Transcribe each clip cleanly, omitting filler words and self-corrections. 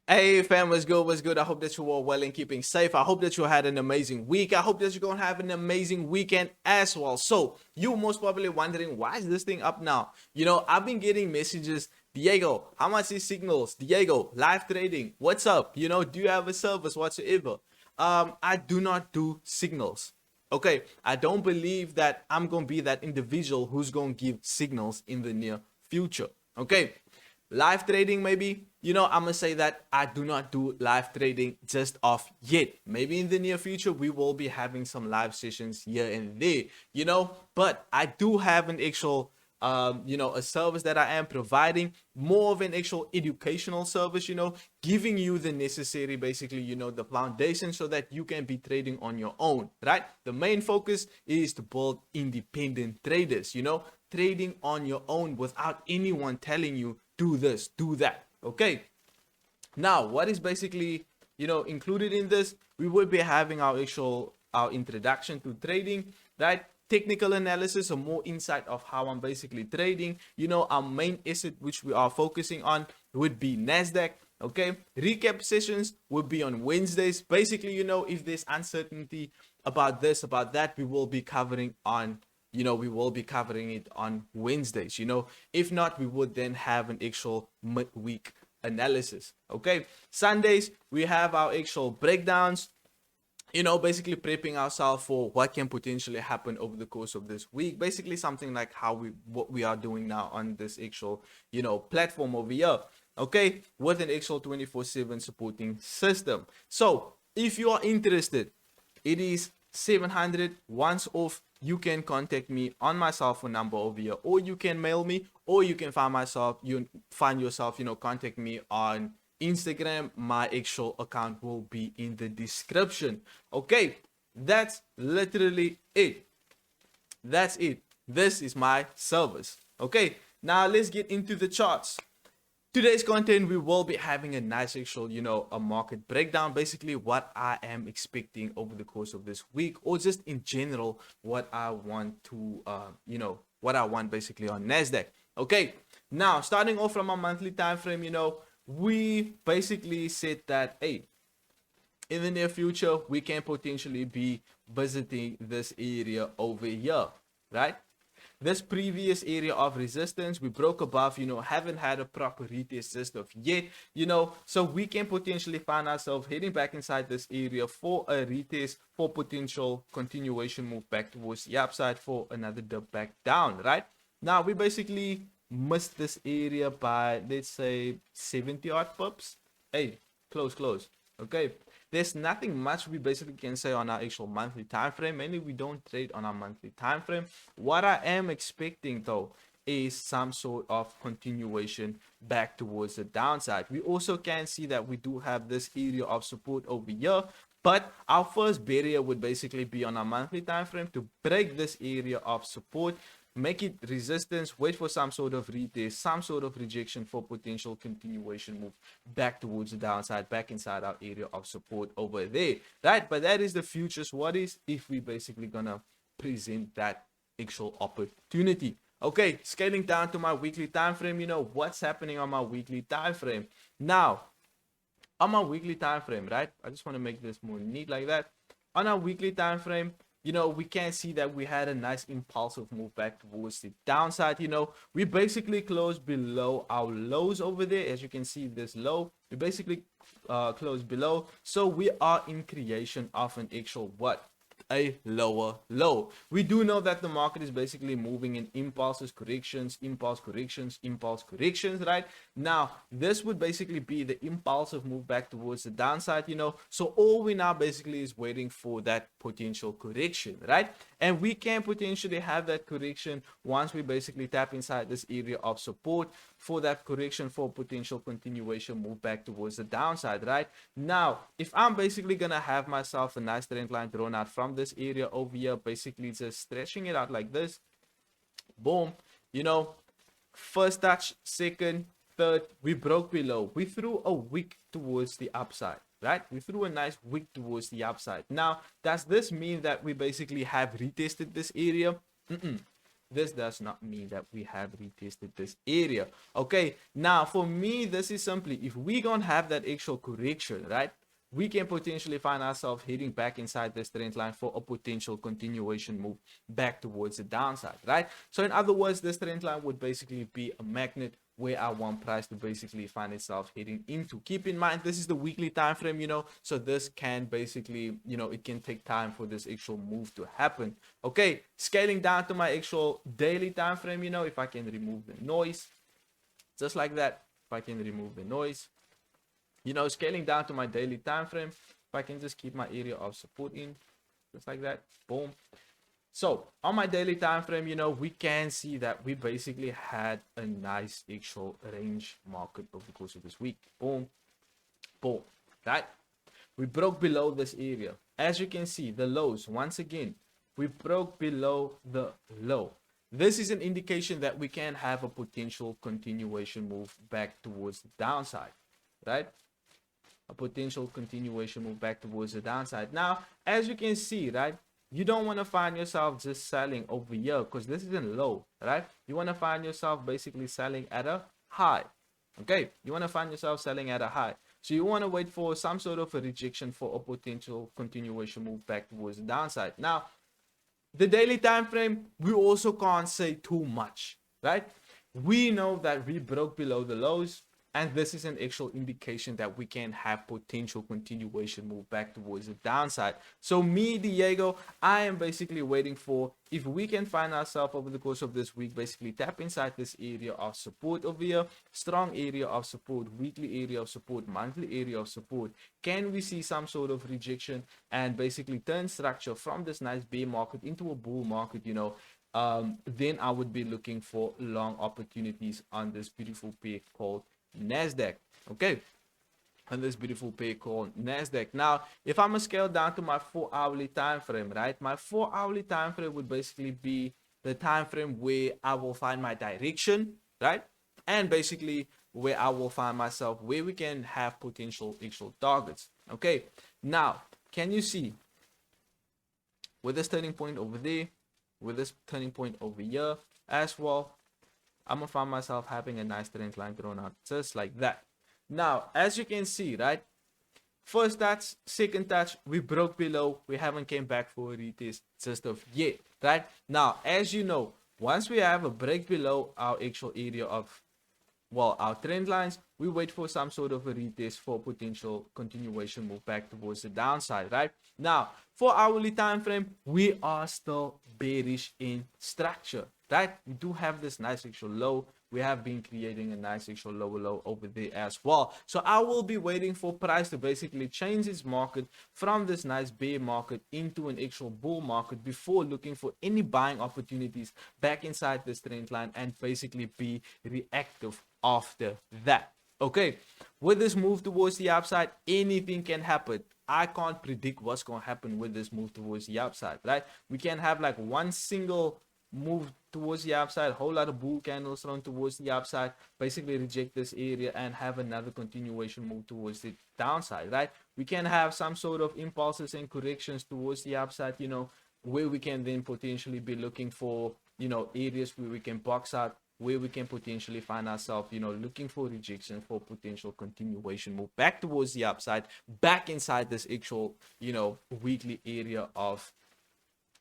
Hey fam, what's good? What's good? I hope that you are well and keeping safe. I hope that you had an amazing week. I hope that you're gonna have an amazing weekend as well. So you most probably wondering why is this thing up now? I've been getting messages. Diego, how much is signals? Diego, live trading. What's up? Do you have a service whatsoever? I do not do signals. Okay, I don't believe that I'm gonna be that individual who's gonna give signals in the near future. Okay, live trading, maybe. I'm gonna say that I do not do live trading just off yet. Maybe in the near future we will be having some live sessions here and there, but I do have an actual a service that I am providing, more of an actual educational service, giving you the necessary, basically, the foundation so that you can be trading on your own, right? The main focus is to build independent traders, trading on your own without anyone telling you do this, do that. Okay. Now, what is basically, included in this? We will be having our introduction to trading, right? Technical analysis, or more insight of how I'm basically trading. Our main asset which we are focusing on would be Nasdaq. Okay, recap sessions will be on Wednesdays. Basically, if there's uncertainty about this, about that, we will be covering it on Wednesdays. If not, we would then have an actual midweek analysis. Okay, Sundays we have our actual breakdowns, basically prepping ourselves for what can potentially happen over the course of this week. Basically, something like what we are doing now on this actual, platform over here. Okay, with an actual 24/7 supporting system. So, if you are interested, it is 700 once off. You can contact me on my cell phone number over here, or you can mail me, or you can find yourself, contact me on Instagram. My actual account will be in the description. Okay, that's literally it. That's it. This is my service. Okay, now let's get into the charts. Today's content, we will be having a nice actual, a market breakdown, basically what I am expecting over the course of this week, or just in general what I want to what I want basically on Nasdaq. Okay, now starting off from a monthly time frame, we basically said that, hey, in the near future we can potentially be visiting this area over here, right? This previous area of resistance we broke above, haven't had a proper retest just of yet, so we can potentially find ourselves heading back inside this area for a retest, for potential continuation move back towards the upside, for another dip back down, right? Now we basically missed this area by, let's say, 70 odd pips. Hey, close. Okay, there's nothing much we basically can say on our actual monthly time frame. Mainly we don't trade on our monthly time frame. What I am expecting though is some sort of continuation back towards the downside. We also can see that we do have this area of support over here, but our first barrier would basically be on our monthly time frame to break this area of support, make it resistance, wait for some sort of retest, some sort of rejection for potential continuation move back towards the downside, back inside our area of support over there, right? But that is the futures. What is if we basically gonna present that actual opportunity? Okay, scaling down to my weekly time frame, what's happening on my weekly time frame now. On my weekly time frame, right? I just want to make this more neat like that. On our weekly time frame, we can see that we had a nice impulsive move back towards the downside. We basically closed below our lows over there. As you can see, this low, we basically closed below. So we are in creation of an actual what? A lower low. We do know that the market is basically moving in impulses, corrections, impulse corrections, impulse corrections, right? Now, this would basically be the impulsive move back towards the downside, So all we now basically is waiting for that potential correction, right? And we can potentially have that correction once we basically tap inside this area of support for that correction, for potential continuation move back towards the downside, right? Now, if I'm basically gonna have myself a nice trend line drawn out from this area over here, basically just stretching it out like this, boom, first touch, second, third, we broke below, we threw a wick towards the upside, right? We threw a nice wick towards the upside. Now, does this mean that we basically have retested this area? this does not mean that we have retested this area. Okay, now for me, this is simply, if we gonna have that actual correction, right, we can potentially find ourselves hitting back inside this trend line for a potential continuation move back towards the downside, right? So in other words, this trend line would basically be a magnet where I want price to basically find itself heading into. Keep in mind, this is the weekly time frame, you know, so this can basically, you know, it can take time for this actual move to happen. Okay, scaling down to my actual daily time frame, you know, if I can remove the noise, just like that, if I can remove the noise, you know, scaling down to my daily time frame, if I can just keep my area of support in, just like that, boom. So on my daily time frame, you know, we can see that we basically had a nice actual range market over the course of this week. Boom, boom, right? We broke below this area. As you can see, the lows, once again, we broke below the low. This is an indication that we can have a potential continuation move back towards the downside, right? A potential continuation move back towards the downside. Now, as you can see, right, you don't want to find yourself just selling over here because this isn't low, right? You want to find yourself basically selling at a high. Okay, you want to find yourself selling at a high. So you want to wait for some sort of a rejection for a potential continuation move back towards the downside. Now, the daily time frame, we also can't say too much, right? We know that we broke below the lows, and this is an actual indication that we can have potential continuation move back towards the downside. So me, Diego, I am basically waiting for, if we can find ourselves over the course of this week, basically tap inside this area of support over here, strong area of support, weekly area of support, monthly area of support. Can we see some sort of rejection and basically turn structure from this nice bear market into a bull market, you know, then I would be looking for long opportunities on this beautiful pair called Nasdaq. Okay, and this beautiful pair called Nasdaq. Now, if I'm gonna scale down to my 4-hourly time frame, right, my 4-hourly time frame would basically be the time frame where I will find my direction, right, and basically where I will find myself, where we can have potential actual targets. Okay, now can you see with this turning point over there, with this turning point over here as well, I'm gonna find myself having a nice trend line thrown out just like that. Now, as you can see, right, first touch, second touch, we broke below, we haven't came back for a retest just of yet, right? Now, as you know, once we have a break below our actual area of, well, our trend lines, we wait for some sort of a retest for potential continuation move back towards the downside, right? Now, for hourly time frame, we are still bearish in structure, right? We do have this nice actual low. We have been creating a nice actual lower low over there as well. So I will be waiting for price to basically change its market from this nice bear market into an actual bull market before looking for any buying opportunities back inside this trend line and basically be reactive after that. Okay, with this move towards the upside, anything can happen. I can't predict what's going to happen with this move towards the upside, right? We can have like one single move towards the upside, whole lot of bull candles thrown towards the upside, basically reject this area and have another continuation move towards the downside, right? We can have some sort of impulses and corrections towards the upside, you know, where we can then potentially be looking for, you know, areas where we can box out, where we can potentially find ourselves, you know, looking for rejection for potential continuation move back towards the upside, back inside this actual, you know, weekly area of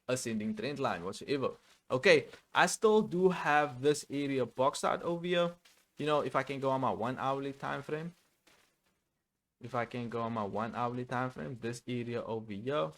ascending trend line whatsoever. Okay, I still do have this area boxed out over here. You know, if I can go on my 1 hourly time frame, if I can go on my 1 hourly time frame, this area over here,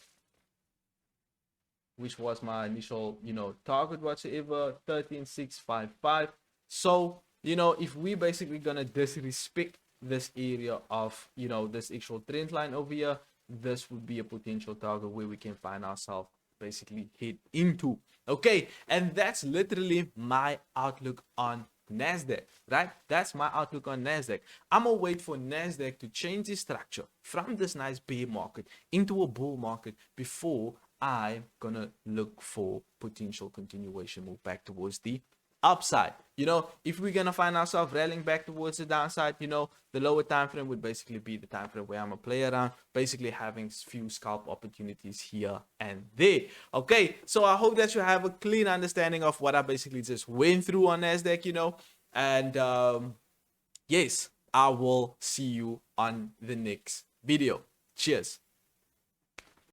which was my initial, you know, target whatsoever, 13655. So, you know, if we basically gonna disrespect this area of, you know, this actual trend line over here, this would be a potential target where we can find ourselves basically hit into. Okay, and that's literally my outlook on Nasdaq, right? That's my outlook on Nasdaq. I'm gonna wait for Nasdaq to change its structure from this nice bear market into a bull market before I'm gonna look for potential continuation move back towards the upside. You know, if we're gonna find ourselves rallying back towards the downside, you know, the lower time frame would basically be the time frame where I'm a play around, basically having few scalp opportunities here and there. Okay, so I hope that you have a clean understanding of what I basically just went through on Nasdaq, you know, and yes, I will see you on the next video. Cheers.